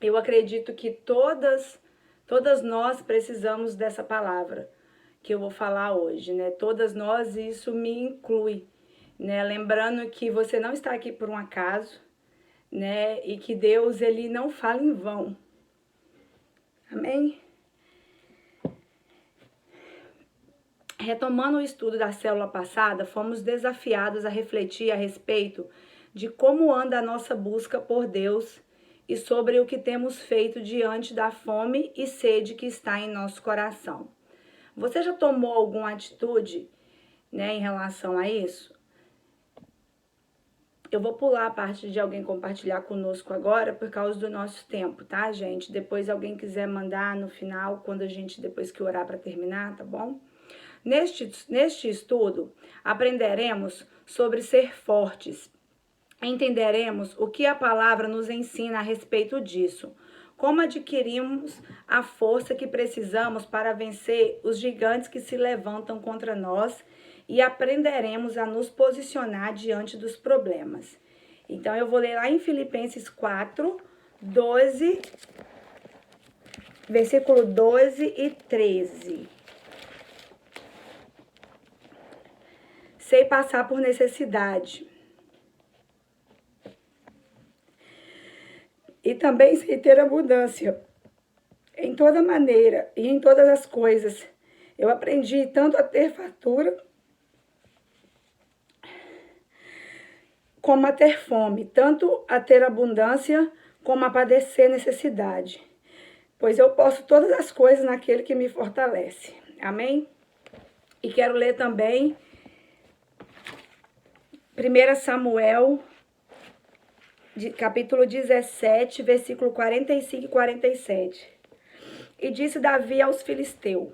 eu acredito que todas nós precisamos dessa palavra que eu vou falar hoje, né? Todas nós, e isso me inclui, né? Lembrando que você não está aqui por um acaso, né? E que Deus, ele não fala em vão. Amém? Retomando o estudo da célula passada, fomos desafiados a refletir a respeito de como anda a nossa busca por Deus e sobre o que temos feito diante da fome e sede que está em nosso coração. Você já tomou alguma atitude, né, em relação a isso? Eu vou pular a parte de alguém compartilhar conosco agora por causa do nosso tempo, tá, gente? Depois alguém quiser mandar no final, depois que orar para terminar, tá bom? Neste estudo, aprenderemos sobre ser fortes. Entenderemos o que a palavra nos ensina a respeito disso. Como adquirimos a força que precisamos para vencer os gigantes que se levantam contra nós e aprenderemos a nos posicionar diante dos problemas. Então, eu vou ler lá em Filipenses 4, 12, versículo 12 e 13. Sei passar por necessidade. E também sei ter abundância. Em toda maneira e em todas as coisas. Eu aprendi tanto a ter fartura, como a ter fome. Tanto a ter abundância, como a padecer necessidade. Pois eu posso todas as coisas naquele que me fortalece. Amém? E quero ler também 1 Samuel, capítulo 17, versículo 45 e 47. E disse Davi aos filisteus: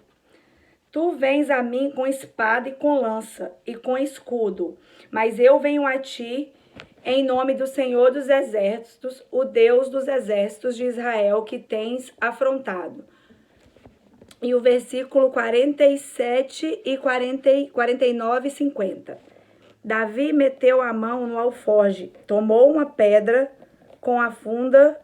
Tu vens a mim com espada e com lança e com escudo, mas eu venho a ti em nome do Senhor dos Exércitos, o Deus dos exércitos de Israel, que tens afrontado. E o versículo 47 e 49 e 50. Davi meteu a mão no alforje, tomou uma pedra com a funda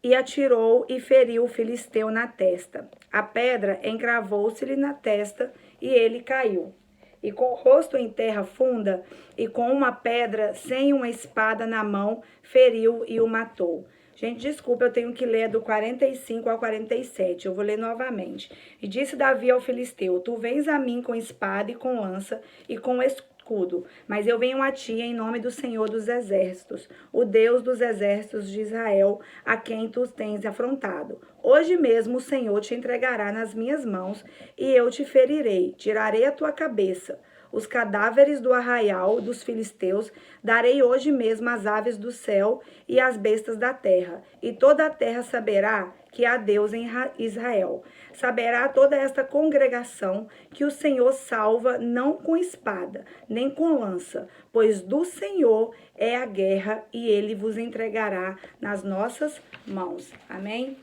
e atirou e feriu o filisteu na testa. A pedra encravou-se-lhe na testa e ele caiu. E com o rosto em terra funda e com uma pedra sem uma espada na mão, feriu e o matou. Gente, desculpa, eu tenho que ler do 45 ao 47. Eu vou ler novamente. E disse Davi ao filisteu: Tu vens a mim com espada e com lança e com escudo, mas eu venho a ti em nome do Senhor dos Exércitos, o Deus dos exércitos de Israel, a quem tu tens afrontado. Hoje mesmo o Senhor te entregará nas minhas mãos e eu te ferirei, tirarei a tua cabeça. Os cadáveres do arraial dos filisteus darei hoje mesmo às aves do céu e às bestas da terra. E toda a terra saberá que há Deus em Israel. Saberá toda esta congregação que o Senhor salva não com espada, nem com lança, pois do Senhor é a guerra e ele vos entregará nas nossas mãos. Amém?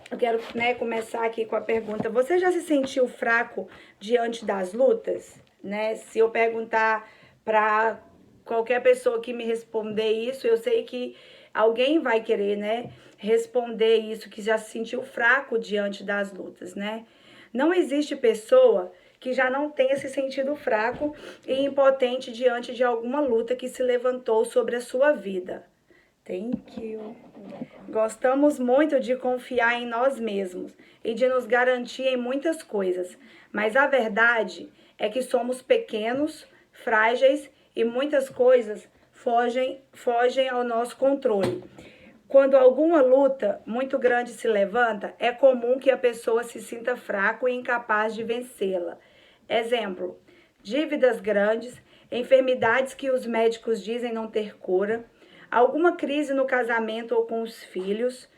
Eu quero, começar aqui com a pergunta: você já se sentiu fraco diante das lutas? Se eu perguntar para qualquer pessoa que me responder isso, eu sei que alguém vai querer, responder isso, que já se sentiu fraco diante das lutas, Não existe pessoa que já não tenha se sentido fraco e impotente diante de alguma luta que se levantou sobre a sua vida. Thank you. Gostamos muito de confiar em nós mesmos e de nos garantir em muitas coisas, mas a verdade é que somos pequenos, frágeis e muitas coisas fogem ao nosso controle. Quando alguma luta muito grande se levanta, é comum que a pessoa se sinta fraco e incapaz de vencê-la. Exemplo: dívidas grandes, enfermidades que os médicos dizem não ter cura, alguma crise no casamento ou com os filhos,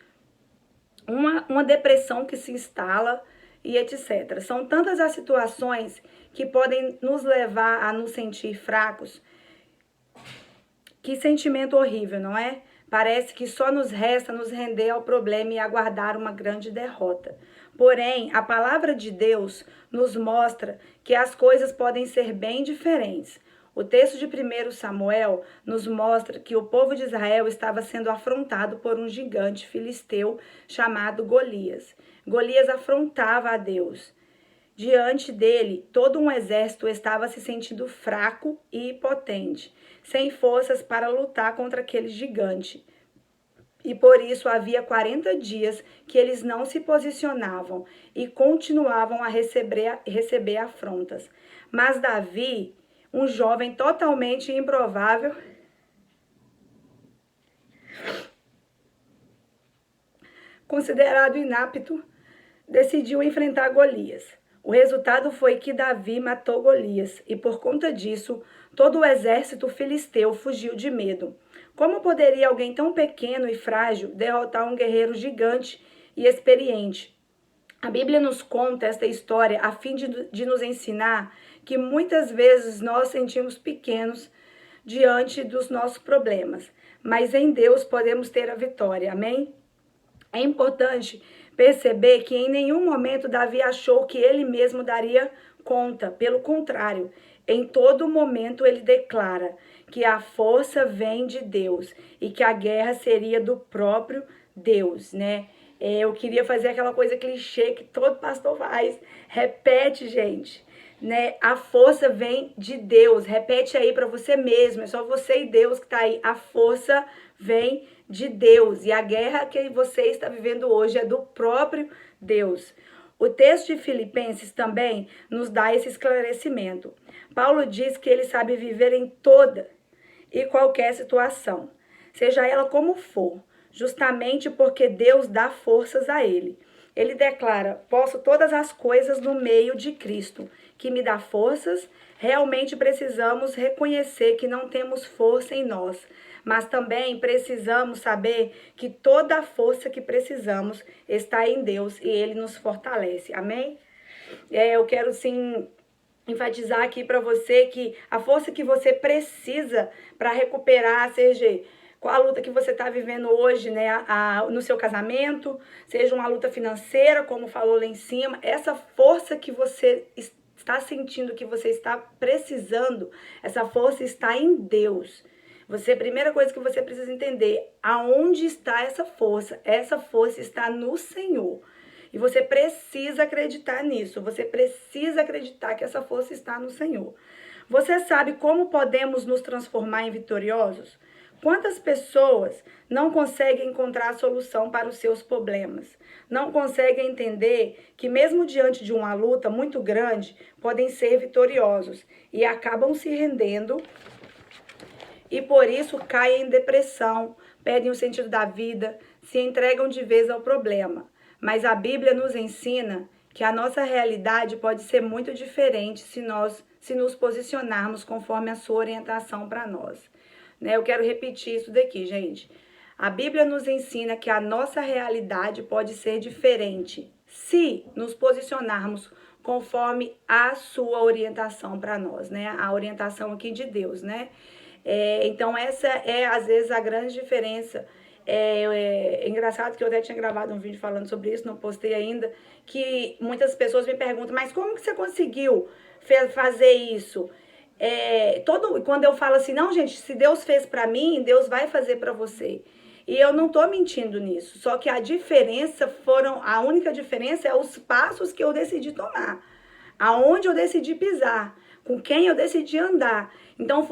uma depressão que se instala e etc. São tantas as situações que podem nos levar a nos sentir fracos. Que sentimento horrível, não é? Parece que só nos resta nos render ao problema e aguardar uma grande derrota. Porém, a palavra de Deus nos mostra que as coisas podem ser bem diferentes. O texto de 1 Samuel nos mostra que o povo de Israel estava sendo afrontado por um gigante filisteu chamado Golias. Golias afrontava a Deus. Diante dele, todo um exército estava se sentindo fraco e impotente, sem forças para lutar contra aquele gigante. E por isso havia 40 dias que eles não se posicionavam e continuavam a receber afrontas. Mas Davi, um jovem totalmente improvável, considerado inapto, decidiu enfrentar Golias. O resultado foi que Davi matou Golias e, por conta disso, todo o exército filisteu fugiu de medo. Como poderia alguém tão pequeno e frágil derrotar um guerreiro gigante e experiente? A Bíblia nos conta esta história a fim de nos ensinar que muitas vezes nós sentimos pequenos diante dos nossos problemas, mas em Deus podemos ter a vitória, amém? É importante perceber que em nenhum momento Davi achou que ele mesmo daria conta. Pelo contrário, em todo momento ele declara que a força vem de Deus e que a guerra seria do próprio Deus, né? Eu queria fazer aquela coisa clichê que todo pastor faz. Repete, gente, né? A força vem de Deus. Repete aí para você mesmo. É só você e Deus que tá aí. A força vem de Deus. E a guerra que você está vivendo hoje é do próprio Deus. O texto de Filipenses também nos dá esse esclarecimento. Paulo diz que ele sabe viver em toda e qualquer situação, seja ela como for, justamente porque Deus dá forças a ele. Ele declara: posso todas as coisas no meio de Cristo, que me dá forças. Realmente precisamos reconhecer que não temos força em nós, mas também precisamos saber que toda a força que precisamos está em Deus e Ele nos fortalece. Amém? Eu quero sim enfatizar aqui para você que a força que você precisa para recuperar, seja qual a luta que você está vivendo hoje, né, no seu casamento, seja uma luta financeira, como falou lá em cima, essa força que você está sentindo, que você está precisando, essa força está em Deus. A primeira coisa que você precisa entender, aonde está essa força? Essa força está no Senhor. E você precisa acreditar nisso. Você precisa acreditar que essa força está no Senhor. Você sabe como podemos nos transformar em vitoriosos? Quantas pessoas não conseguem encontrar a solução para os seus problemas? Não conseguem entender que mesmo diante de uma luta muito grande, podem ser vitoriosos e acabam se rendendo e por isso caem em depressão, perdem o sentido da vida, se entregam de vez ao problema. Mas a Bíblia nos ensina que a nossa realidade pode ser muito diferente se nos posicionarmos conforme a sua orientação para nós. Eu quero repetir isso daqui, gente. A Bíblia nos ensina que a nossa realidade pode ser diferente se nos posicionarmos conforme a sua orientação para nós, né? A orientação aqui de Deus, né? Então, essa é, às vezes, a grande diferença. É engraçado que eu até tinha gravado um vídeo falando sobre isso, não postei ainda, que muitas pessoas me perguntam, mas como que você conseguiu fazer isso? Quando eu falo assim, não, gente, se Deus fez para mim, Deus vai fazer para você. E eu não tô mentindo nisso, só que a única diferença é os passos que eu decidi tomar, aonde eu decidi pisar, com quem eu decidi andar. Então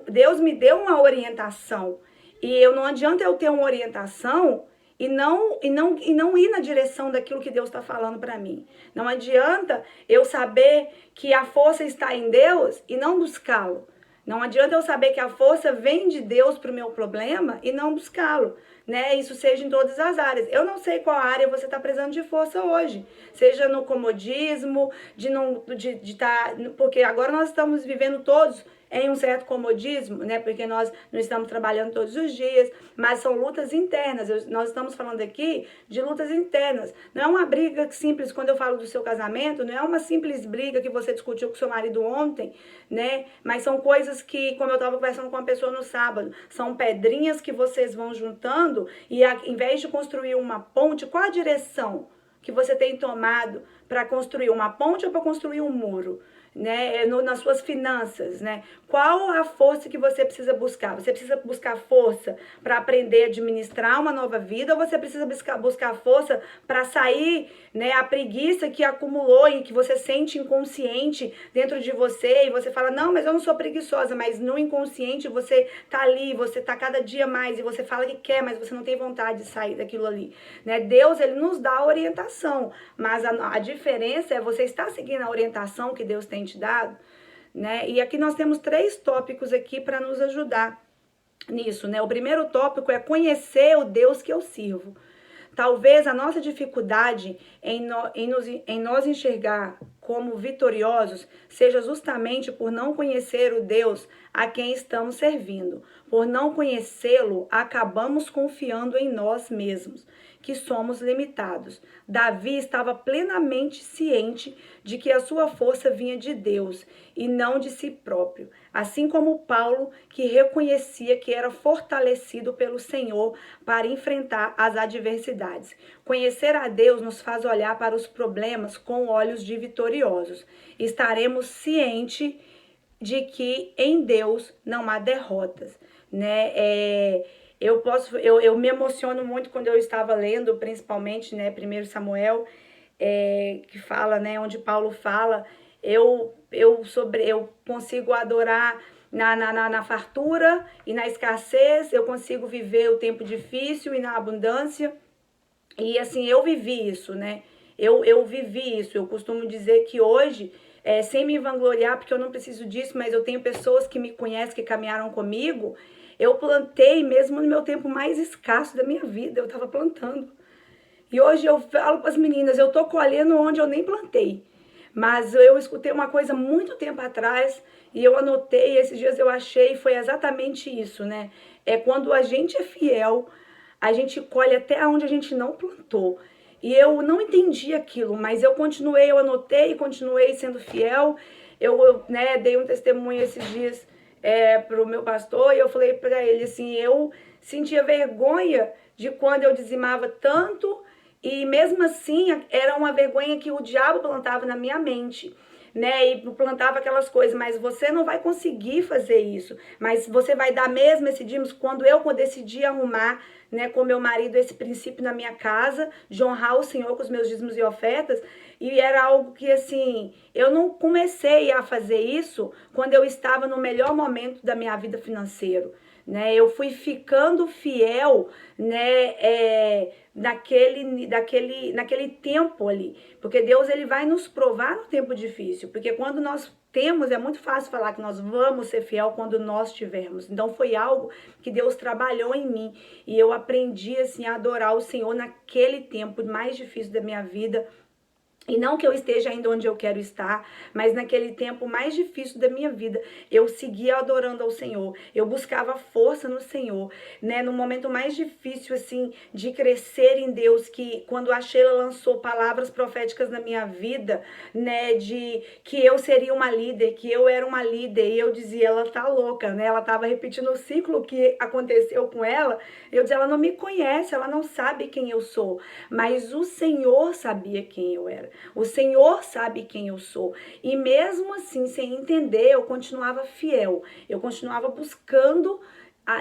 Deus me deu uma orientação. E não adianta eu ter uma orientação e não ir na direção daquilo que Deus está falando para mim. Não adianta eu saber que a força está em Deus e não buscá-lo. Não adianta eu saber que a força vem de Deus para o meu problema e não buscá-lo, né? Isso seja em todas as áreas. Eu não sei qual área você está precisando de força hoje. Seja no comodismo, porque agora nós estamos vivendo todos em um certo comodismo, né? Porque nós não estamos trabalhando todos os dias, mas são lutas internas. Nós estamos falando aqui de lutas internas. Não é uma briga simples, quando eu falo do seu casamento, não é uma simples briga que você discutiu com seu marido ontem, né? Mas são coisas que, como eu estava conversando com uma pessoa no sábado, são pedrinhas que vocês vão juntando e em vez de construir uma ponte, qual a direção que você tem tomado para construir uma ponte ou para construir um muro? né, nas suas finanças, né? Qual a força que você precisa buscar? Você precisa buscar força para aprender a administrar uma nova vida, ou você precisa buscar força para sair, né, a preguiça que acumulou e que você sente inconsciente dentro de você, e você fala, não, mas eu não sou preguiçosa, mas no inconsciente você tá ali, você tá cada dia mais, e você fala que quer, mas você não tem vontade de sair daquilo ali, né? Deus, ele nos dá a orientação, mas a diferença é você estar seguindo a orientação que Deus tem te dado, né? E aqui nós temos 3 tópicos aqui para nos ajudar nisso, né? O primeiro tópico é conhecer o Deus que eu sirvo. Talvez a nossa dificuldade em nós enxergar como vitoriosos seja justamente por não conhecer o Deus a quem estamos servindo. Por não conhecê-lo, acabamos confiando em nós mesmos, que somos limitados. Davi estava plenamente ciente de que a sua força vinha de Deus e não de si próprio, assim como Paulo, que reconhecia que era fortalecido pelo Senhor para enfrentar as adversidades. Conhecer a Deus nos faz olhar para os problemas com olhos de vitoriosos. Estaremos cientes de que em Deus não há derrotas, né? Eu me emociono muito quando eu estava lendo, principalmente, né, 1 Samuel, que fala, né, onde Paulo fala, eu consigo adorar na fartura e na escassez, eu consigo viver o tempo difícil e na abundância. E assim, eu vivi isso, né? Eu vivi isso. Eu costumo dizer que hoje, sem me vangloriar, porque eu não preciso disso, mas eu tenho pessoas que me conhecem, que caminharam comigo. Eu plantei mesmo no meu tempo mais escasso da minha vida, eu estava plantando. E hoje eu falo para as meninas, eu tô colhendo onde eu nem plantei. Mas eu escutei uma coisa muito tempo atrás e eu anotei, esses dias eu achei, foi exatamente isso, né? É quando a gente é fiel, a gente colhe até onde a gente não plantou. E eu não entendi aquilo, mas eu continuei, eu anotei, continuei sendo fiel. Né, dei um testemunho esses dias para o meu pastor e eu falei para ele assim, eu sentia vergonha de quando eu dizimava tanto e mesmo assim era uma vergonha que o diabo plantava na minha mente, né? E plantava aquelas coisas, mas você não vai conseguir fazer isso. Mas você vai dar mesmo esse dízimo quando eu decidi arrumar, né, com meu marido esse princípio na minha casa, de honrar o Senhor com os meus dízimos e ofertas. E era algo que, assim, eu não comecei a fazer isso quando eu estava no melhor momento da minha vida financeira, né? Eu fui ficando fiel, né, naquele tempo ali, porque Deus, ele vai nos provar no tempo difícil, porque quando nós temos, é muito fácil falar que nós vamos ser fiel quando nós tivermos. Então foi algo que Deus trabalhou em mim e eu aprendi assim a adorar o Senhor naquele tempo mais difícil da minha vida. E não que eu esteja ainda onde eu quero estar, mas naquele tempo mais difícil da minha vida, eu seguia adorando ao Senhor. Eu buscava força no Senhor, né? No momento mais difícil, assim, de crescer em Deus, que quando a Sheila lançou palavras proféticas na minha vida, né? De que eu seria uma líder, que eu era uma líder, e eu dizia, ela tá louca, né? Ela tava repetindo o ciclo que aconteceu com ela. Eu dizia, ela não me conhece, ela não sabe quem eu sou, mas o Senhor sabia quem eu era. O Senhor sabe quem eu sou. E mesmo assim, sem entender, eu continuava fiel. Eu continuava buscando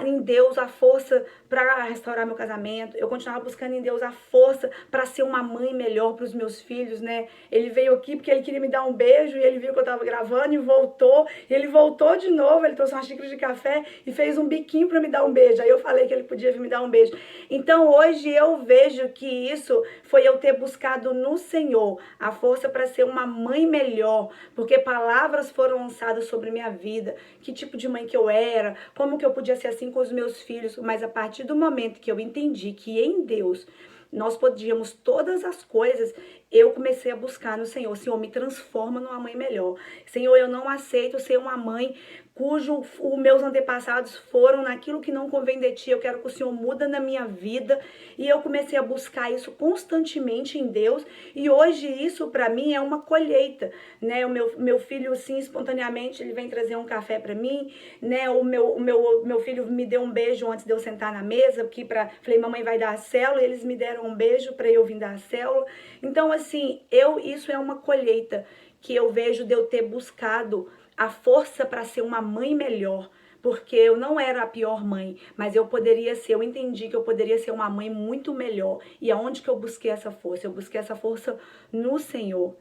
em Deus a força para restaurar meu casamento. Eu continuava buscando em Deus a força para ser uma mãe melhor para os meus filhos, né? Ele veio aqui porque ele queria me dar um beijo e ele viu que eu estava gravando e voltou. E ele voltou de novo, ele trouxe uma xícara de café e fez um biquinho para me dar um beijo. Aí eu falei que ele podia vir me dar um beijo. Então hoje eu vejo que isso foi eu ter buscado no Senhor a força para ser uma mãe melhor, porque palavras foram lançadas sobre minha vida, que tipo de mãe que eu era, como que eu podia ser assim com os meus filhos, mas a partir do momento que eu entendi que em Deus nós podíamos todas as coisas, eu comecei a buscar no Senhor. Senhor, me transforma numa mãe melhor. Senhor, eu não aceito ser uma mãe cujo os meus antepassados foram naquilo que não convém de ti. Eu quero que o Senhor muda na minha vida. E eu comecei a buscar isso constantemente em Deus. E hoje isso para mim é uma colheita, né? O meu filho, assim, espontaneamente, ele vem trazer um café para mim, né? O meu filho me deu um beijo antes de eu sentar na mesa, porque falei, mamãe vai dar a célula, e eles me deram um beijo para eu vir dar a célula. Então, assim, isso é uma colheita que eu vejo de eu ter buscado a força para ser uma mãe melhor, porque eu não era a pior mãe, mas eu poderia ser, eu entendi que eu poderia ser uma mãe muito melhor. E aonde que eu busquei essa força? Eu busquei essa força no Senhor.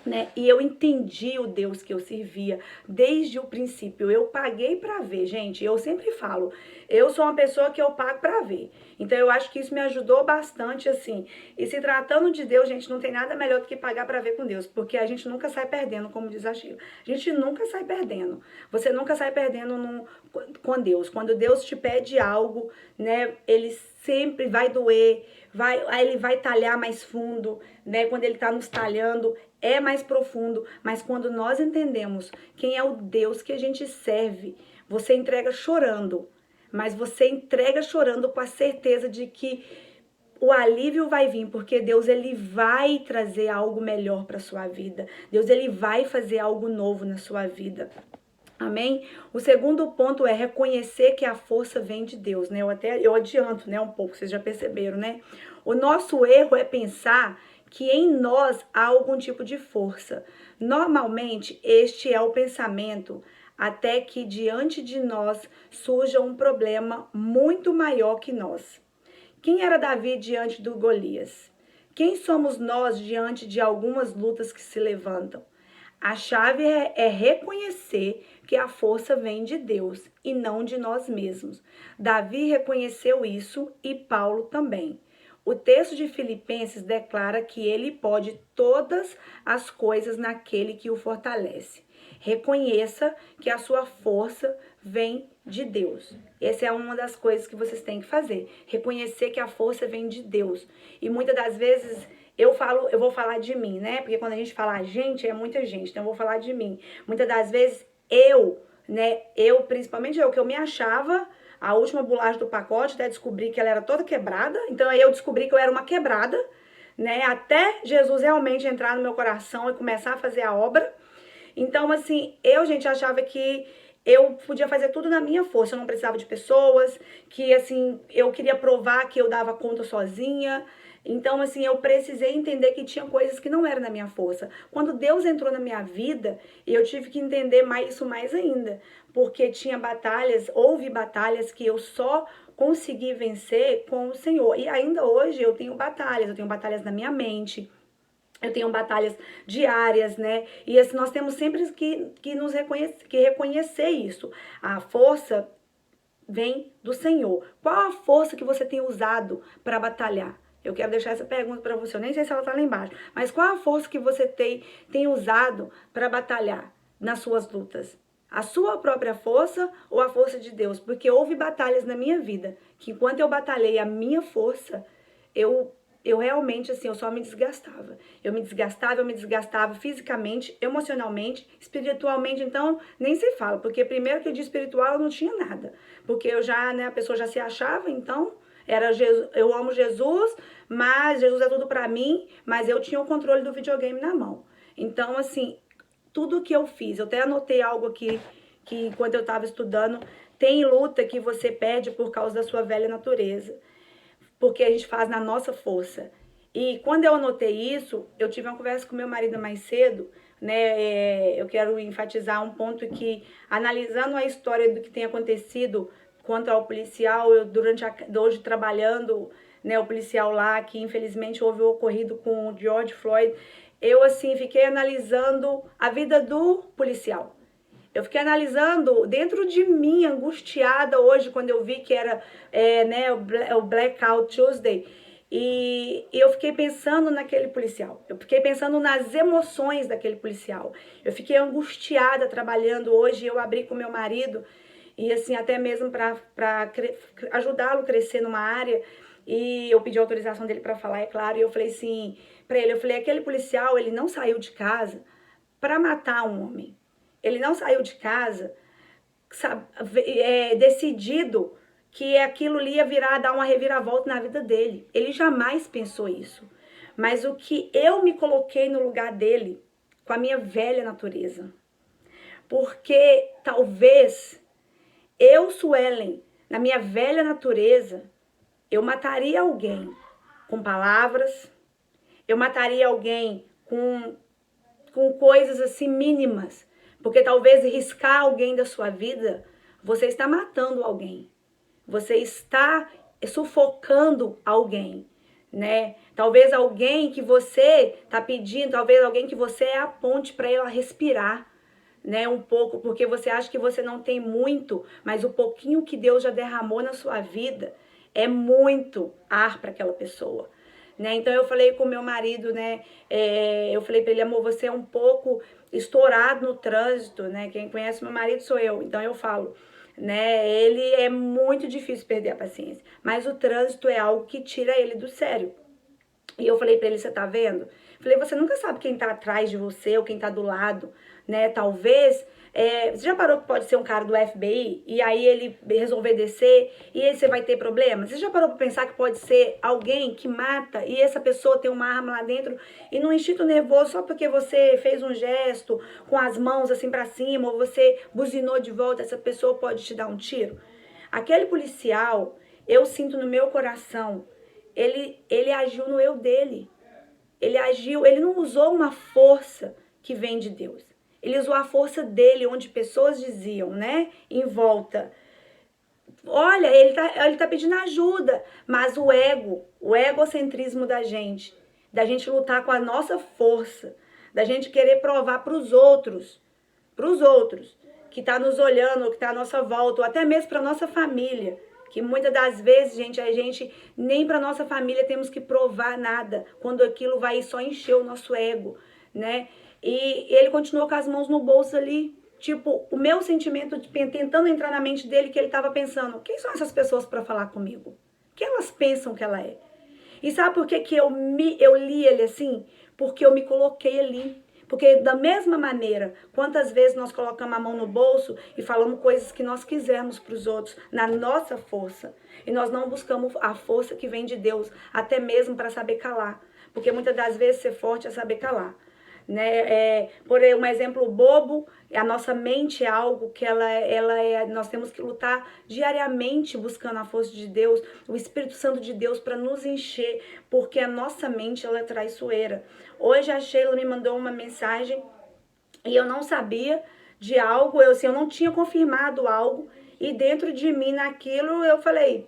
Né? E eu entendi o Deus que eu servia desde o princípio. Eu paguei para ver, gente. Eu sempre falo, eu sou uma pessoa que eu pago para ver. Então eu acho que isso me ajudou bastante, assim. E se tratando de Deus, gente, não tem nada melhor do que pagar para ver com Deus, porque a gente nunca sai perdendo, como diz a Sheila. A gente nunca sai perdendo. Você nunca sai perdendo com Deus. Quando Deus te pede algo, né? Ele sempre vai doer, aí ele vai talhar mais fundo, né? Quando ele está nos talhando, é mais profundo, mas quando nós entendemos quem é o Deus que a gente serve, você entrega chorando, mas você entrega chorando com a certeza de que o alívio vai vir, porque Deus ele vai trazer algo melhor para sua vida. Deus ele vai fazer algo novo na sua vida. Amém? O segundo ponto é reconhecer que a força vem de Deus, né? Eu adianto, né, um pouco, vocês já perceberam, né? O nosso erro é pensar que em nós há algum tipo de força. Normalmente, este é o pensamento até que diante de nós surja um problema muito maior que nós. Quem era Davi diante do Golias? Quem somos nós diante de algumas lutas que se levantam? A chave é reconhecer que a força vem de Deus e não de nós mesmos. Davi reconheceu isso e Paulo também. O texto de Filipenses declara que ele pode todas as coisas naquele que o fortalece. Reconheça que a sua força vem de Deus. Essa é uma das coisas que vocês têm que fazer. Reconhecer que a força vem de Deus. E muitas das vezes eu vou falar de mim, né? Porque quando a gente fala a gente, é muita gente, então eu vou falar de mim. Muitas das vezes principalmente eu, que eu me achava a última bolacha do pacote, até descobri que ela era toda quebrada. Então aí eu descobri que eu era uma quebrada, né? Até Jesus realmente entrar no meu coração e começar a fazer a obra. Então, assim, gente, achava que eu podia fazer tudo na minha força, eu não precisava de pessoas, que, assim, eu queria provar que eu dava conta sozinha. Então, assim, eu precisei entender que tinha coisas que não eram na minha força. Quando Deus entrou na minha vida, eu tive que entender isso mais ainda, porque houve batalhas que eu só consegui vencer com o Senhor. E ainda hoje eu tenho batalhas na minha mente, eu tenho batalhas diárias, né? E assim, nós temos sempre que reconhecer isso. A força vem do Senhor. Qual a força que você tem usado para batalhar? Eu quero deixar essa pergunta para você. Eu nem sei se ela está lá embaixo. Mas qual a força que você tem usado para batalhar nas suas lutas? A sua própria força ou a força de Deus? Porque houve batalhas na minha vida que enquanto eu batalhei a minha força, eu realmente, assim, eu só me desgastava. Eu me desgastava fisicamente, emocionalmente, espiritualmente, então, nem se fala. Porque primeiro que de espiritual eu não tinha nada. Porque a pessoa já se achava, então, eu amo Jesus, mas Jesus é tudo pra mim, mas eu tinha o controle do videogame na mão. Então, assim, tudo que eu fiz, eu até anotei algo aqui, que enquanto eu estava estudando, tem luta que você perde por causa da sua velha natureza, porque a gente faz na nossa força. E quando eu anotei isso, eu tive uma conversa com meu marido mais cedo, né? Eu quero enfatizar um ponto que, analisando a história do que tem acontecido contra o policial, hoje trabalhando, né, o policial lá, que infelizmente houve o ocorrido com o George Floyd, eu assim fiquei analisando a vida do policial. Eu fiquei analisando dentro de mim, angustiada hoje, quando eu vi que era o Blackout Tuesday. E eu fiquei pensando naquele policial. Eu fiquei pensando nas emoções daquele policial. Eu fiquei angustiada trabalhando hoje. Eu abri com meu marido, e assim, até mesmo para ajudá-lo a crescer numa área. E eu pedi autorização dele para falar, é claro. E eu falei assim para ele, aquele policial, ele não saiu de casa para matar um homem. Ele não saiu de casa decidido que aquilo ali ia dar uma reviravolta na vida dele. Ele jamais pensou isso. Mas o que eu me coloquei no lugar dele, com a minha velha natureza. Porque talvez eu, Suelen, na minha velha natureza, eu mataria alguém com palavras, eu mataria alguém com com coisas assim mínimas. Porque talvez riscar alguém da sua vida, você está matando alguém. Você está sufocando alguém, né? Talvez alguém que você está pedindo, talvez alguém que você é a ponte para ela respirar, né? Um pouco, porque você acha que você não tem muito, mas o pouquinho que Deus já derramou na sua vida é muito ar para aquela pessoa. Né? Então eu falei com meu marido, né? Eu falei para ele, amor, você é um pouco estourado no trânsito, né? Quem conhece meu marido sou eu, então eu falo, né? Ele é muito difícil perder a paciência, mas o trânsito é algo que tira ele do sério. E eu falei para ele, você tá vendo? Falei, você nunca sabe quem tá atrás de você ou quem tá do lado, né? Talvez, você já parou que pode ser um cara do FBI e aí ele resolver descer e aí você vai ter problema? Você já parou pra pensar que pode ser alguém que mata e essa pessoa tem uma arma lá dentro e no instinto nervoso, só porque você fez um gesto com as mãos assim pra cima ou você buzinou de volta, essa pessoa pode te dar um tiro? Aquele policial, eu sinto no meu coração, ele agiu no eu dele. Ele agiu, ele não usou uma força que vem de Deus. Ele usou a força dele, onde pessoas diziam, né, em volta, olha, ele tá pedindo ajuda, mas o egocentrismo da gente lutar com a nossa força, da gente querer provar para os outros, que tá nos olhando, que tá à nossa volta, ou até mesmo para nossa família, que muitas das vezes, gente, a gente nem para nossa família temos que provar nada, quando aquilo vai só encher o nosso ego, né? E ele continuou com as mãos no bolso ali, tipo, o meu sentimento de tentando entrar na mente dele, que ele estava pensando, quem são essas pessoas para falar comigo? O que elas pensam que ela é? E sabe por que, que eu li ele assim? Porque eu me coloquei ali. Porque da mesma maneira, quantas vezes nós colocamos a mão no bolso e falamos coisas que nós quisermos para os outros, na nossa força. E nós não buscamos a força que vem de Deus, até mesmo para saber calar. Porque muitas das vezes ser forte é saber calar. Né? Por um exemplo bobo, a nossa mente é algo que nós temos que lutar diariamente buscando a força de Deus, o Espírito Santo de Deus para nos encher, porque a nossa mente ela é traiçoeira. Hoje a Sheila me mandou uma mensagem e eu não sabia de algo, eu não tinha confirmado algo e dentro de mim naquilo eu falei,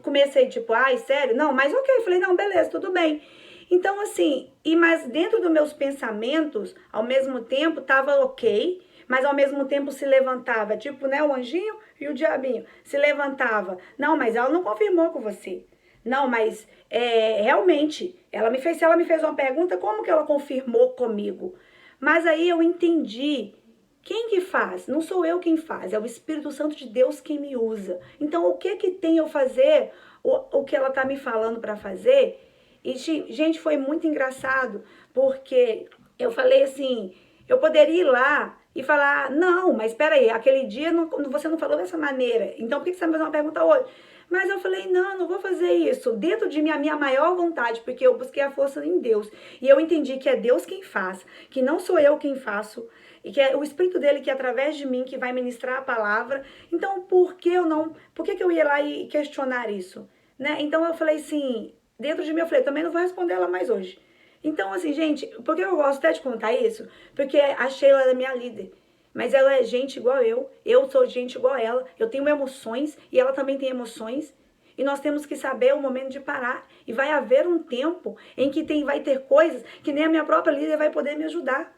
comecei tipo, ai, sério? Não, mas ok, falei, não, beleza, tudo bem. Então, assim, mas dentro dos meus pensamentos, ao mesmo tempo, tava ok, mas ao mesmo tempo se levantava, tipo, né, o anjinho e o diabinho, se levantava. Não, mas ela não confirmou com você. Não, mas realmente, se ela me fez uma pergunta, como que ela confirmou comigo? Mas aí eu entendi, quem que faz? Não sou eu quem faz, é o Espírito Santo de Deus quem me usa. Então, o que tem eu fazer o que ela tá me falando para fazer? E, gente, foi muito engraçado, porque eu falei assim, eu poderia ir lá e falar, não, mas espera aí, aquele dia você não falou dessa maneira, então por que você está me fazendo uma pergunta hoje? Mas eu falei, não vou fazer isso, dentro de mim, a minha maior vontade, porque eu busquei a força em Deus, e eu entendi que é Deus quem faz, que não sou eu quem faço, e que é o Espírito dele que é através de mim que vai ministrar a palavra, então por que eu ia lá e questionar isso? Né? Então eu falei assim, dentro de mim eu falei, também não vou responder ela mais hoje. Então, assim, gente, por que eu gosto até de contar isso? Porque a Sheila é minha líder. Mas ela é gente igual eu sou gente igual ela, eu tenho emoções e ela também tem emoções. E nós temos que saber o momento de parar. E vai haver um tempo em que vai ter coisas que nem a minha própria líder vai poder me ajudar.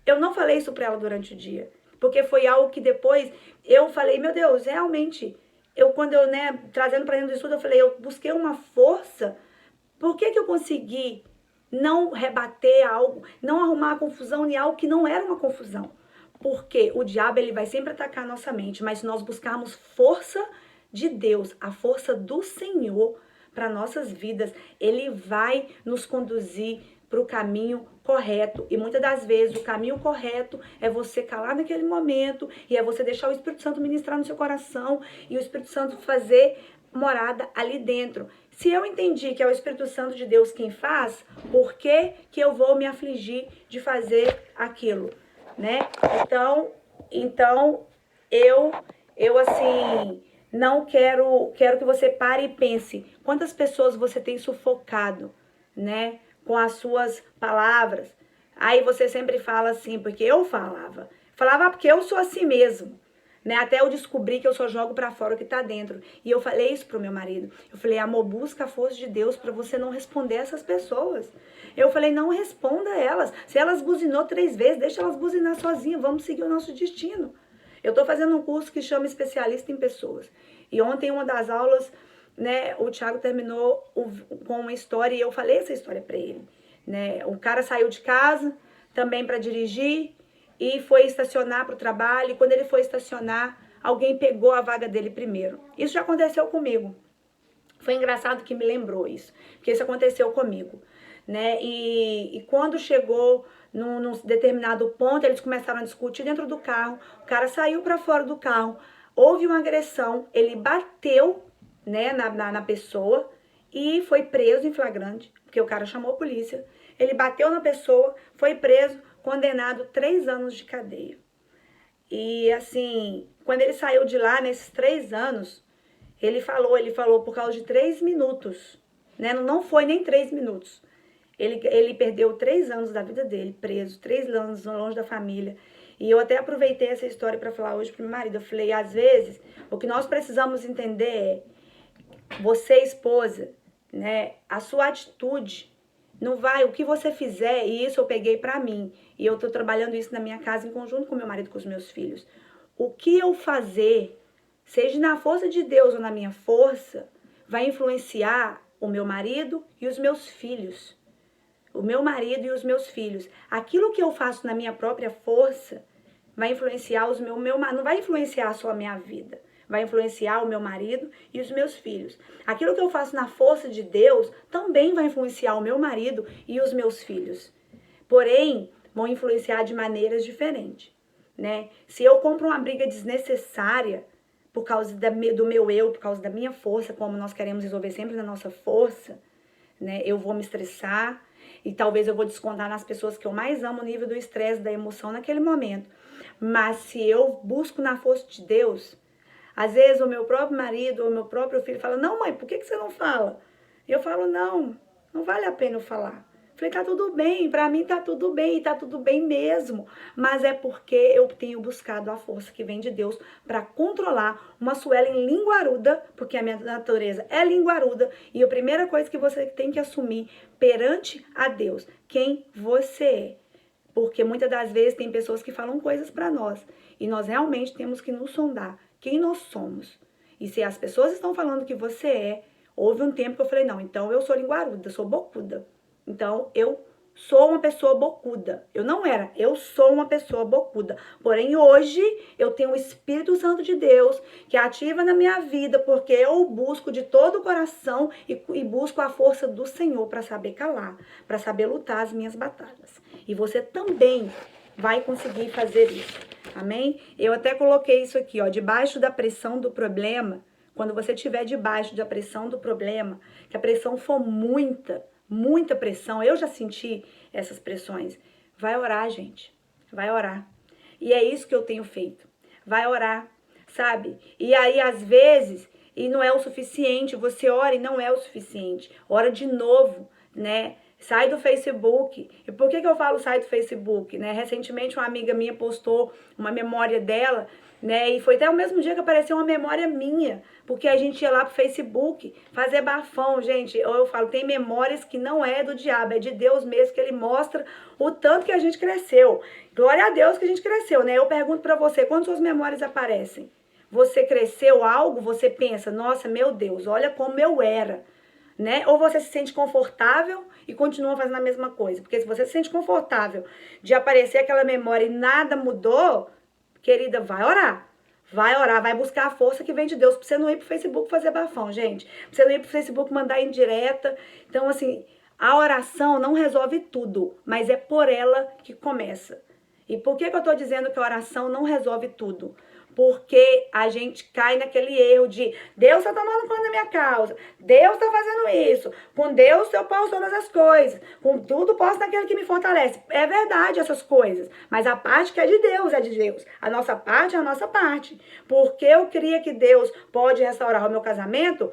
Eu não falei isso pra ela durante o dia. Porque foi algo que depois eu falei, meu Deus, realmente, quando eu, trazendo pra dentro do estudo, eu falei, eu busquei uma força. Por que eu consegui não rebater algo, não arrumar a confusão em algo que não era uma confusão? Porque o diabo ele vai sempre atacar a nossa mente, mas se nós buscarmos força de Deus, a força do Senhor para nossas vidas, ele vai nos conduzir para o caminho correto. E muitas das vezes o caminho correto é você calar naquele momento e é você deixar o Espírito Santo ministrar no seu coração e o Espírito Santo fazer morada ali dentro. Se eu entendi que é o Espírito Santo de Deus quem faz, por que eu vou me afligir de fazer aquilo, né? Então eu assim, não quero que você pare e pense, quantas pessoas você tem sufocado, né? Com as suas palavras, Aí você sempre fala assim, porque eu falava. Falava porque eu sou assim mesmo. Né? Até eu descobri que eu só jogo pra fora o que tá dentro. E eu falei isso pro meu marido. Eu falei, amor, busca a força de Deus pra você não responder essas pessoas. Eu falei, não responda elas. Se elas buzinou 3 vezes, deixa elas buzinar sozinhas. Vamos seguir o nosso destino. Eu tô fazendo um curso que chama Especialista em Pessoas. E ontem, uma das aulas, né, o Thiago terminou com uma história e eu falei essa história pra ele. Né? O cara saiu de casa também pra dirigir e foi estacionar para o trabalho, e quando ele foi estacionar, alguém pegou a vaga dele primeiro. Isso já aconteceu comigo. Foi engraçado que me lembrou isso, porque isso aconteceu comigo. Né? E quando chegou num determinado ponto, eles começaram a discutir dentro do carro, o cara saiu para fora do carro, houve uma agressão, ele bateu, né, na pessoa e foi preso em flagrante, porque o cara chamou a polícia. Ele bateu na pessoa, foi preso, condenado 3 anos de cadeia. E assim, quando ele saiu de lá, nesses 3 anos, ele falou por causa de 3 minutos, né? Não foi nem 3 minutos. Ele perdeu 3 anos da vida dele, preso, 3 anos longe da família. E eu até aproveitei essa história para falar hoje pro meu marido. Eu falei, às vezes, o que nós precisamos entender é, você, esposa, né? A sua atitude não vai, o que você fizer, e isso eu peguei pra mim, e eu tô trabalhando isso na minha casa em conjunto com meu marido e com os meus filhos. O que eu fazer, seja na força de Deus ou na minha força, vai influenciar o meu marido e os meus filhos. O meu marido e os meus filhos. Aquilo que eu faço na minha própria força vai influenciar não vai influenciar só a minha vida. Vai influenciar o meu marido e os meus filhos. Aquilo que eu faço na força de Deus também vai influenciar o meu marido e os meus filhos. Porém, vão influenciar de maneiras diferentes, né? Se eu compro uma briga desnecessária por causa do meu eu, por causa da minha força, como nós queremos resolver sempre na nossa força, né? Eu vou me estressar e talvez eu vou descontar nas pessoas que eu mais amo o nível do estresse, da emoção naquele momento. Mas se eu busco na força de Deus, às vezes o meu próprio marido ou o meu próprio filho fala, não mãe, por que você não fala? E eu falo, não vale a pena eu falar. Falei, tá tudo bem, pra mim tá tudo bem, tá tudo bem mesmo. Mas é porque eu tenho buscado a força que vem de Deus pra controlar uma Suelen linguaruda, porque a minha natureza é linguaruda. E a primeira coisa que você tem que assumir perante a Deus, quem você é. Porque muitas das vezes tem pessoas que falam coisas pra nós. E nós realmente temos que nos sondar quem nós somos. E se as pessoas estão falando que você é, houve um tempo que eu falei, não, então eu sou linguaruda, sou bocuda. Então eu sou uma pessoa bocuda. Eu não era, eu sou uma pessoa bocuda. Porém, hoje eu tenho o Espírito Santo de Deus que ativa na minha vida, porque eu busco de todo o coração e busco a força do Senhor para saber calar, para saber lutar as minhas batalhas. E você também vai conseguir fazer isso. Amém? Eu até coloquei isso aqui, ó, debaixo da pressão do problema, quando você estiver debaixo da pressão do problema, que a pressão for muita pressão, eu já senti essas pressões, vai orar, gente, vai orar. E é isso que eu tenho feito, vai orar, sabe? E aí, às vezes, e não é o suficiente, você ora e não é o suficiente, ora de novo, né? Sai do Facebook. E por que eu falo sai do Facebook, né? Recentemente uma amiga minha postou uma memória dela, né? E foi até o mesmo dia que apareceu uma memória minha, porque a gente ia lá pro Facebook fazer bafão, gente. Eu falo, tem memórias que não é do diabo, é de Deus mesmo, que ele mostra o tanto que a gente cresceu. Glória a Deus que a gente cresceu, né? Eu pergunto pra você, quando suas memórias aparecem? Você cresceu algo, você pensa, nossa, meu Deus, olha como eu era. Né? Ou você se sente confortável e continua fazendo a mesma coisa. Porque se você se sente confortável de aparecer aquela memória e nada mudou, querida, vai orar. Vai orar, vai buscar a força que vem de Deus. Pra você não ir pro Facebook fazer bafão, gente. Pra você não ir pro Facebook mandar indireta. Então, assim, a oração não resolve tudo, mas é por ela que começa. E por que eu tô dizendo que a oração não resolve tudo? Porque a gente cai naquele erro de Deus está tomando conta da minha causa, Deus está fazendo isso, com Deus eu posso todas as coisas, com tudo posso naquele que me fortalece. É verdade essas coisas, mas a parte que é de Deus, a nossa parte é a nossa parte. Porque eu creia que Deus pode restaurar o meu casamento,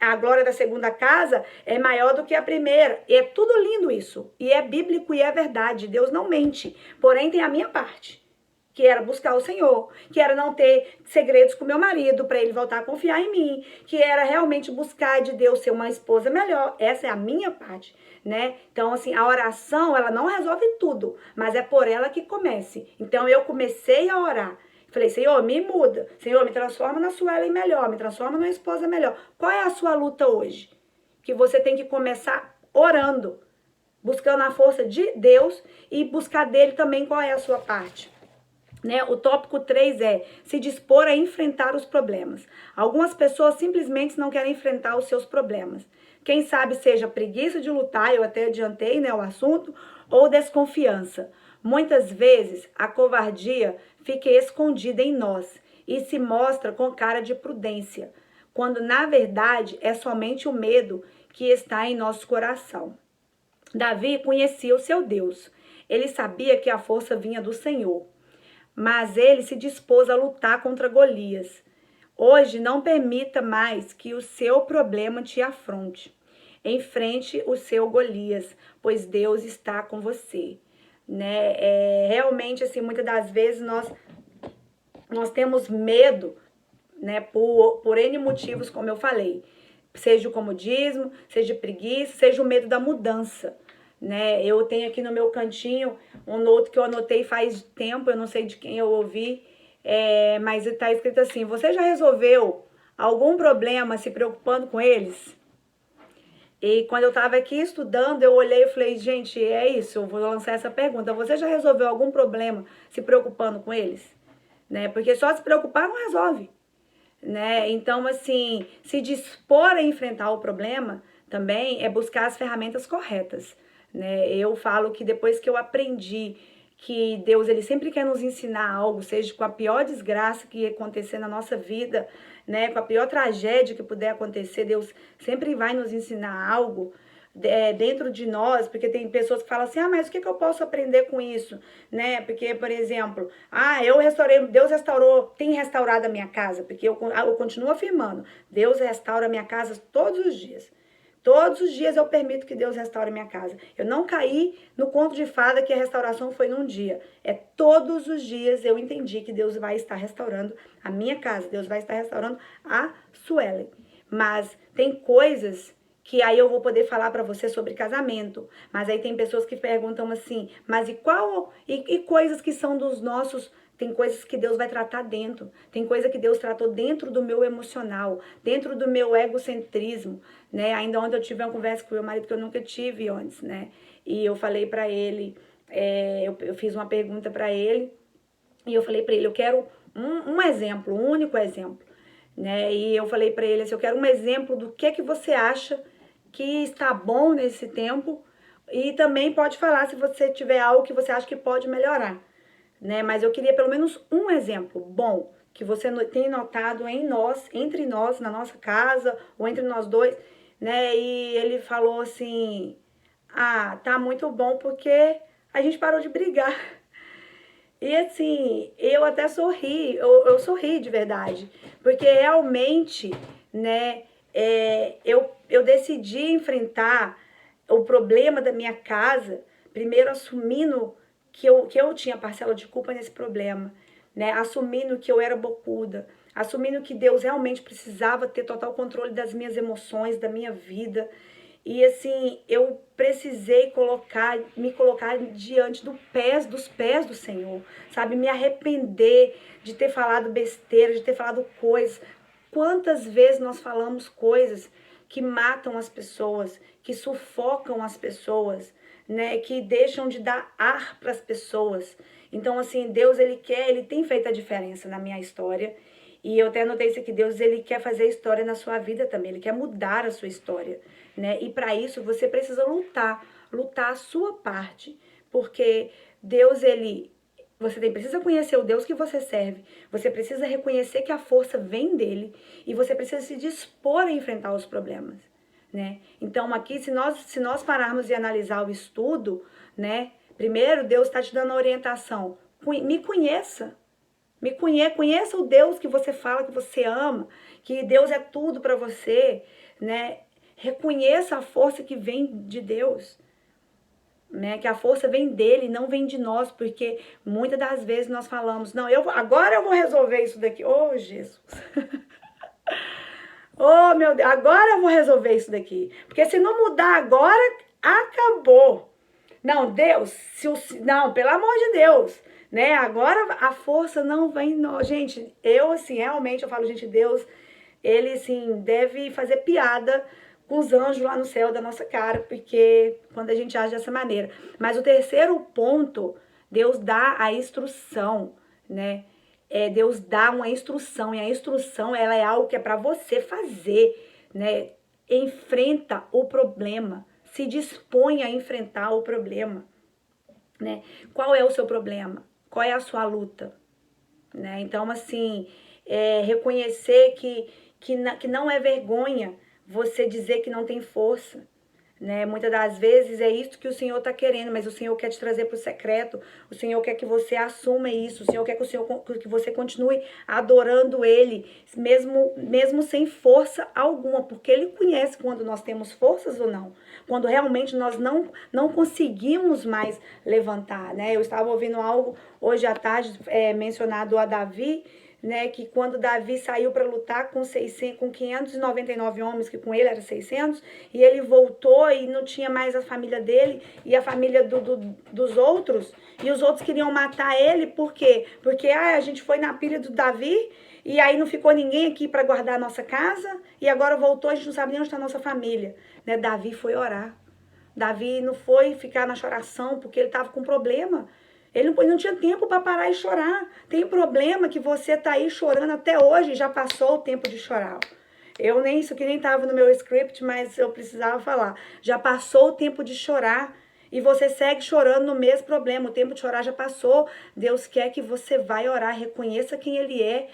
a glória da segunda casa é maior do que a primeira. E é tudo lindo isso. E é bíblico e é verdade. Deus não mente. Porém, tem a minha parte, que era buscar o Senhor, que era não ter segredos com meu marido para ele voltar a confiar em mim, que era realmente buscar de Deus ser uma esposa melhor. Essa é a minha parte, né? Então, assim, a oração, ela não resolve tudo, mas é por ela que comece. Então, eu comecei a orar. Falei, Senhor, me muda. Senhor, me transforma na Suelen melhor, me transforma numa esposa melhor. Qual é a sua luta hoje? Que você tem que começar orando, buscando a força de Deus e buscar dele também qual é a sua parte. Né? O tópico 3 é se dispor a enfrentar os problemas. Algumas pessoas simplesmente não querem enfrentar os seus problemas. Quem sabe seja preguiça de lutar, eu até adiantei, né, o assunto, ou desconfiança. Muitas vezes a covardia fica escondida em nós e se mostra com cara de prudência, quando na verdade é somente o medo que está em nosso coração. Davi conhecia o seu Deus. Ele sabia que a força vinha do Senhor. Mas ele se dispôs a lutar contra Golias. Hoje, não permita mais que o seu problema te afronte. Enfrente o seu Golias, pois Deus está com você. Né? Realmente, assim, muitas das vezes nós temos medo, né, por N motivos, como eu falei. Seja o comodismo, seja preguiça, seja o medo da mudança. Né? Eu tenho aqui no meu cantinho um note que eu anotei faz tempo, eu não sei de quem eu ouvi, mas está escrito assim: você já resolveu algum problema se preocupando com eles? E quando eu estava aqui estudando, eu olhei e falei, gente, é isso, eu vou lançar essa pergunta. Você já resolveu algum problema se preocupando com eles? Né? Porque só se preocupar não resolve. Né? Então, assim, se dispor a enfrentar o problema também é buscar as ferramentas corretas. Né? Eu falo que depois que eu aprendi que Deus ele sempre quer nos ensinar algo, seja com a pior desgraça que acontecer na nossa vida, né, com a pior tragédia que puder acontecer, Deus sempre vai nos ensinar algo dentro de nós, porque tem pessoas que falam assim, mas o que eu posso aprender com isso, né? Porque, por exemplo, eu restaurei, Deus restaurou, tem restaurado a minha casa, porque eu continuo afirmando, Deus restaura a minha casa todos os dias. Todos os dias eu permito que Deus restaure minha casa. Eu não caí no conto de fada que a restauração foi num dia. Todos os dias eu entendi que Deus vai estar restaurando a minha casa. Deus vai estar restaurando a Suelen. Mas tem coisas que aí eu vou poder falar para você sobre casamento. Mas aí tem pessoas que perguntam assim, mas e coisas que são dos nossos... Tem coisas que Deus vai tratar dentro. Tem coisa que Deus tratou dentro do meu emocional, dentro do meu egocentrismo, né? Ainda ontem eu tive uma conversa com o meu marido que eu nunca tive antes, né? E eu falei para ele, eu fiz uma pergunta para ele, e eu falei para ele, eu quero um exemplo, um único exemplo, né? E eu falei para ele assim, eu quero um exemplo do que você acha que está bom nesse tempo, e também pode falar se você tiver algo que você acha que pode melhorar. Né? Mas eu queria pelo menos um exemplo bom que você tem notado em nós, entre nós, na nossa casa, ou entre nós dois, né? E ele falou assim, tá muito bom porque a gente parou de brigar. E assim, eu até sorri, eu sorri de verdade, porque realmente, né, eu decidi enfrentar o problema da minha casa, primeiro assumindo que eu tinha parcela de culpa nesse problema, né? Assumindo que eu era bocuda, assumindo que Deus realmente precisava ter total controle das minhas emoções, da minha vida. E assim, eu precisei me colocar diante dos pés do Senhor, sabe? Me arrepender de ter falado besteira, de ter falado coisas. Quantas vezes nós falamos coisas que matam as pessoas, que sufocam as pessoas, né, que deixam de dar ar para as pessoas. Então, assim, Deus, ele tem feito a diferença na minha história. E eu até notei isso aqui, Deus, ele quer fazer história na sua vida também, ele quer mudar a sua história, né? E para isso você precisa lutar a sua parte, porque Deus, você precisa conhecer o Deus que você serve, você precisa reconhecer que a força vem dele e você precisa se dispor a enfrentar os problemas. Né? Então aqui, se nós pararmos e analisar o estudo, né? Primeiro, Deus está te dando a orientação. Me conheça. Conheça o Deus que você fala que você ama, que Deus é tudo para você. né? Reconheça a força que vem de Deus, né? Que a força vem dele, não vem de nós, porque muitas das vezes nós falamos, não, agora eu vou resolver isso daqui. Oh, Jesus. Oh, meu Deus, agora eu vou resolver isso daqui. Porque se não mudar agora, acabou. Não, Deus, não, pelo amor de Deus, né? Agora a força não vem, não. Gente, eu assim, realmente eu falo, gente, Deus, ele assim deve fazer piada com os anjos lá no céu da nossa cara, porque quando a gente age dessa maneira. Mas o terceiro ponto, Deus dá a instrução, né? Deus dá uma instrução, e a instrução, ela é algo que é para você fazer, né? Enfrenta o problema, se dispõe a enfrentar o problema, né? Qual é o seu problema? Qual é a sua luta? Né? Então, assim, reconhecer que não é vergonha você dizer que não tem força, né? Muitas das vezes é isso que o Senhor está querendo, mas o Senhor quer te trazer para o secreto, o Senhor quer que você assuma isso, o Senhor quer que você continue adorando Ele, mesmo sem força alguma, porque Ele conhece quando nós temos forças ou não, quando realmente nós não conseguimos mais levantar, né? Eu estava ouvindo algo hoje à tarde mencionado a Davi, né, que quando Davi saiu para lutar com 599 homens, que com ele era 600, e ele voltou e não tinha mais a família dele e a família dos outros, e os outros queriam matar ele, por quê? Porque a gente foi na pilha do Davi, e aí não ficou ninguém aqui para guardar a nossa casa, e agora voltou, a gente não sabe nem onde está a nossa família. Né? Davi foi orar. Davi não foi ficar na choração, porque ele estava com problema. Ele não tinha tempo para parar e chorar. Tem problema que você tá aí chorando até hoje, já passou o tempo de chorar. Isso aqui nem estava no meu script, mas eu precisava falar. Já passou o tempo de chorar e você segue chorando no mesmo problema. O tempo de chorar já passou. Deus quer que você vai orar, reconheça quem Ele é,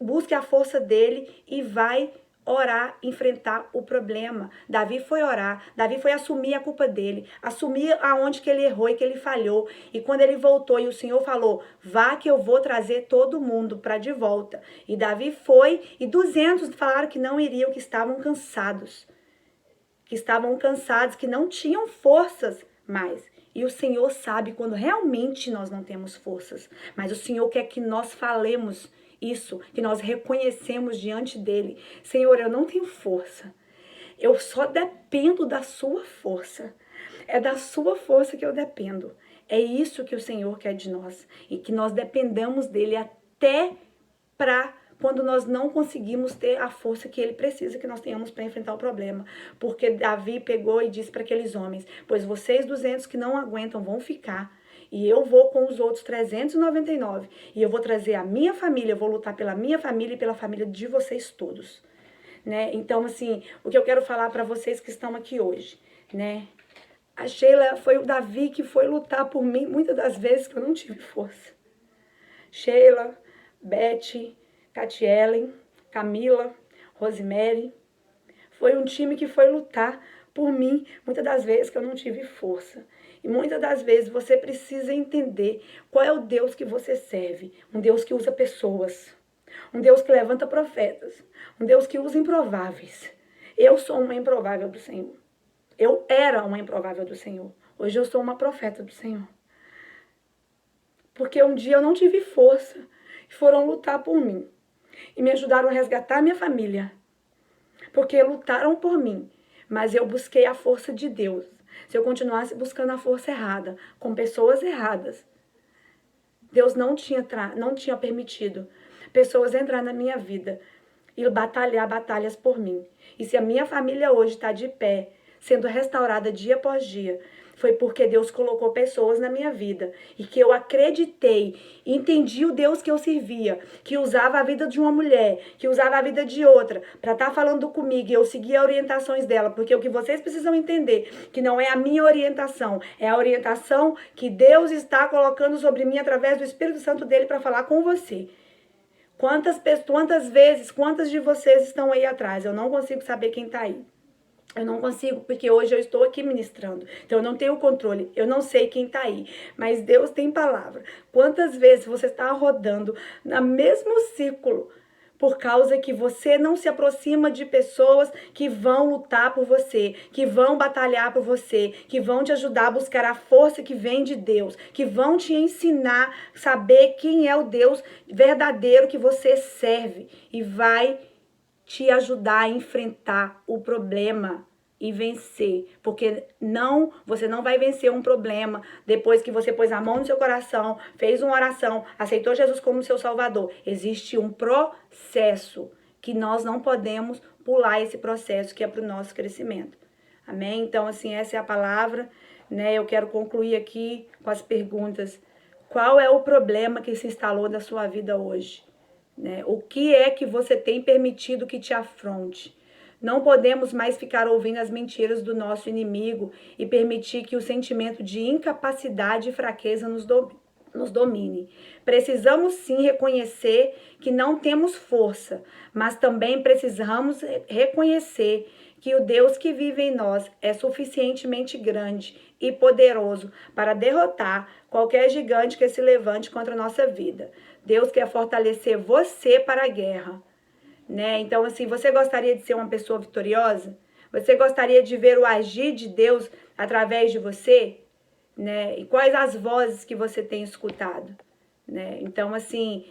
busque a força dele e vai orar, enfrentar o problema. Davi foi orar, Davi foi assumir a culpa dele, assumir aonde que ele errou e que ele falhou. E quando ele voltou e o Senhor falou, vá que eu vou trazer todo mundo para de volta. E Davi foi e 200 falaram que não iriam, que estavam cansados. Que não tinham forças mais. E o Senhor sabe quando realmente nós não temos forças. Mas o Senhor quer que nós falemos isso, que nós reconhecemos diante dele. Senhor, eu não tenho força. Eu só dependo da sua força. É da sua força que eu dependo. É isso que o Senhor quer de nós. E que nós dependamos dele até para quando nós não conseguimos ter a força que ele precisa que nós tenhamos para enfrentar o problema. Porque Davi pegou e disse para aqueles homens, pois vocês 200 que não aguentam vão ficar. E eu vou com os outros 399. E eu vou trazer a minha família, eu vou lutar pela minha família e pela família de vocês todos. Né? Então, assim, o que eu quero falar para vocês que estão aqui hoje, né? A Sheila foi o Davi que foi lutar por mim muitas das vezes que eu não tive força. Sheila, Beth, Catielen, Camila, Rosemary. Foi um time que foi lutar por mim muitas das vezes que eu não tive força. E muitas das vezes você precisa entender qual é o Deus que você serve. Um Deus que usa pessoas. Um Deus que levanta profetas. Um Deus que usa improváveis. Eu sou uma improvável do Senhor. Eu era uma improvável do Senhor. Hoje eu sou uma profeta do Senhor. Porque um dia eu não tive força. E foram lutar por mim. E me ajudaram a resgatar minha família. Porque lutaram por mim. Mas eu busquei a força de Deus. Se eu continuasse buscando a força errada, com pessoas erradas, Deus não tinha permitido pessoas entrar na minha vida e batalhar batalhas por mim. E se a minha família hoje está de pé, sendo restaurada dia após dia, foi porque Deus colocou pessoas na minha vida e que eu acreditei, entendi o Deus que eu servia, que usava a vida de uma mulher, que usava a vida de outra, para estar falando comigo e eu seguia as orientações dela, porque o que vocês precisam entender, que não é a minha orientação, é a orientação que Deus está colocando sobre mim através do Espírito Santo dele para falar com você. Quantas de vocês estão aí atrás? Eu não consigo saber quem está aí. Eu não consigo, porque hoje eu estou aqui ministrando. Então, eu não tenho controle. Eu não sei quem está aí. Mas Deus tem palavra. Quantas vezes você está rodando no mesmo círculo, por causa que você não se aproxima de pessoas que vão lutar por você, que vão batalhar por você, que vão te ajudar a buscar a força que vem de Deus, que vão te ensinar a saber quem é o Deus verdadeiro que você serve e vai te ajudar a enfrentar o problema e vencer, porque você não vai vencer um problema depois que você pôs a mão no seu coração, fez uma oração, aceitou Jesus como seu Salvador. Existe um processo que nós não podemos pular esse processo que é para o nosso crescimento. Amém? Então, assim, essa é a palavra, né? Eu quero concluir aqui com as perguntas. Qual é o problema que se instalou na sua vida hoje? Né? O que é que você tem permitido que te afronte? Não podemos mais ficar ouvindo as mentiras do nosso inimigo e permitir que o sentimento de incapacidade e fraqueza nos domine. Precisamos sim reconhecer que não temos força, mas também precisamos reconhecer que o Deus que vive em nós é suficientemente grande e poderoso para derrotar qualquer gigante que se levante contra a nossa vida. Deus quer fortalecer você para a guerra. Né? Então, assim, você gostaria de ser uma pessoa vitoriosa? Você gostaria de ver o agir de Deus através de você? Né? E quais as vozes que você tem escutado? Né? Então, assim,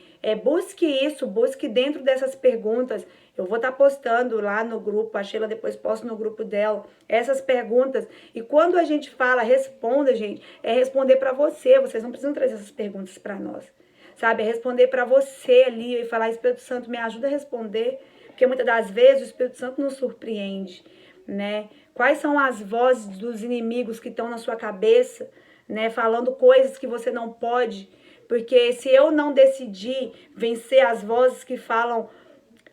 busque isso, busque dentro dessas perguntas. Eu vou estar postando lá no grupo, a Sheila depois posta no grupo dela, essas perguntas. E quando a gente fala, responda, gente, é responder para você. Vocês não precisam trazer essas perguntas para nós. Sabe, é responder para você ali e falar, Espírito Santo, me ajuda a responder, porque muitas das vezes o Espírito Santo nos surpreende, né? Quais são as vozes dos inimigos que estão na sua cabeça, né? Falando coisas que você não pode, porque se eu não decidir vencer as vozes que falam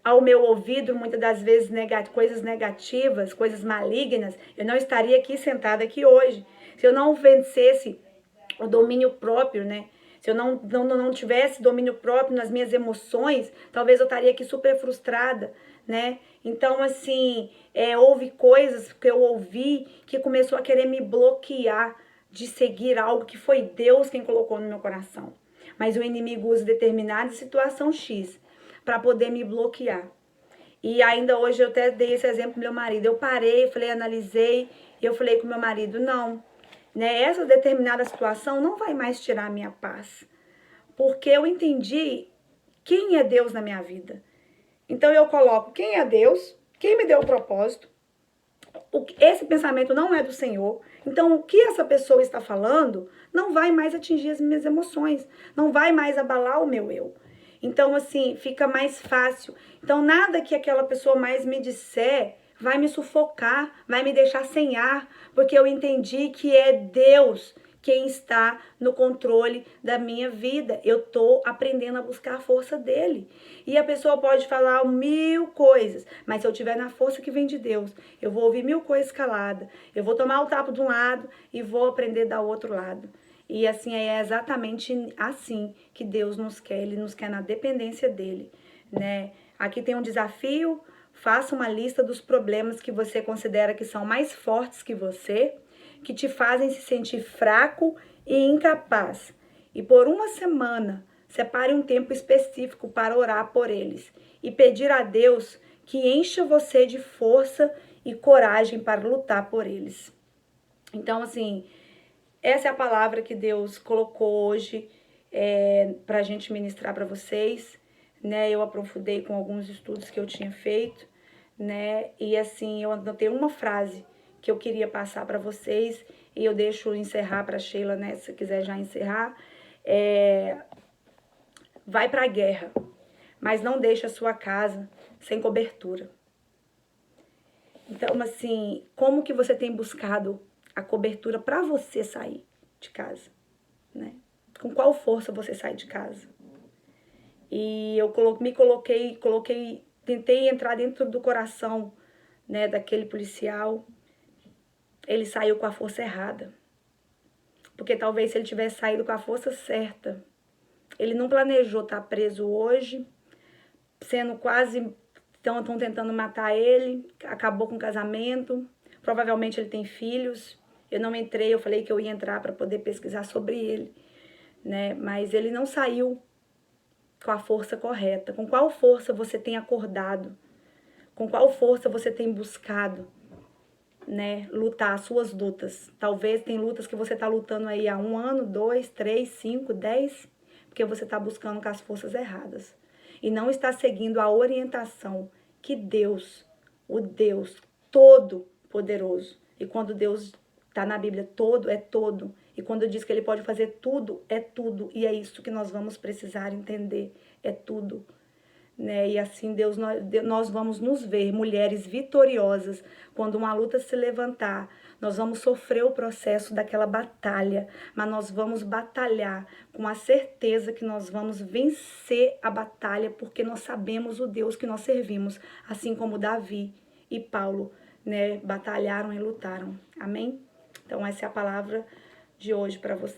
ao meu ouvido, muitas das vezes coisas negativas, coisas malignas, eu não estaria aqui sentada aqui hoje. Se eu não vencesse o domínio próprio, né? Se eu não tivesse domínio próprio nas minhas emoções, talvez eu estaria aqui super frustrada, né? Então, assim, houve coisas que eu ouvi que começou a querer me bloquear de seguir algo que foi Deus quem colocou no meu coração. Mas o inimigo usa determinada situação X para poder me bloquear. E ainda hoje eu até dei esse exemplo pro meu marido. Eu parei, falei, analisei, e eu falei com meu marido, não, né? Essa determinada situação não vai mais tirar a minha paz, porque eu entendi quem é Deus na minha vida. Então eu coloco quem é Deus, quem me deu o propósito, esse pensamento não é do Senhor, então o que essa pessoa está falando não vai mais atingir as minhas emoções, não vai mais abalar o meu eu. Então, assim, fica mais fácil. Então, nada que aquela pessoa mais me disser vai me sufocar, vai me deixar sem ar, porque eu entendi que é Deus quem está no controle da minha vida. Eu estou aprendendo a buscar a força dele. E a pessoa pode falar 1000 coisas, mas se eu estiver na força que vem de Deus, eu vou ouvir 1000 coisas calada. Eu vou tomar o tapo de um lado e vou aprender do outro lado. E assim, é exatamente assim que Deus nos quer. Ele nos quer na dependência dele, né? Aqui tem um desafio. Faça uma lista dos problemas que você considera que são mais fortes que você, que te fazem se sentir fraco e incapaz. E por uma semana, separe um tempo específico para orar por eles e pedir a Deus que encha você de força e coragem para lutar por eles. Então, assim, essa é a palavra que Deus colocou hoje para a gente ministrar para vocês, né? Eu aprofundei com alguns estudos que eu tinha feito, né? E assim, eu anotei uma frase que eu queria passar para vocês e eu deixo encerrar para a Sheila, né? Se quiser já encerrar. Vai para a guerra, mas não deixa a sua casa sem cobertura. Então, assim, como que você tem buscado a cobertura para você sair de casa, né? Com qual força você sai de casa? E eu tentei entrar dentro do coração, né, daquele policial. Ele saiu com a força errada. Porque talvez se ele tivesse saído com a força certa, ele não planejou estar preso hoje, sendo quase... Estão tentando matar ele, acabou com o casamento, provavelmente ele tem filhos. Eu não entrei, eu falei que eu ia entrar para poder pesquisar sobre ele, né? Mas ele não saiu com a força correta. Com qual força você tem acordado? Com qual força você tem buscado, né, lutar as suas lutas? Talvez tem lutas que você está lutando aí há 1 ano, 2, 3, 5, 10, porque você está buscando com as forças erradas. E não está seguindo a orientação que Deus, o Deus Todo-Poderoso, e quando Deus está na Bíblia, todo é todo, e quando diz que Ele pode fazer tudo, é tudo, e é isso que nós vamos precisar entender, é tudo. Né? E assim nós vamos nos ver mulheres vitoriosas quando uma luta se levantar. Nós vamos sofrer o processo daquela batalha, mas nós vamos batalhar com a certeza que nós vamos vencer a batalha, porque nós sabemos o Deus que nós servimos, assim como Davi e Paulo, né, batalharam e lutaram. Amém? Então essa é a palavra de hoje para você.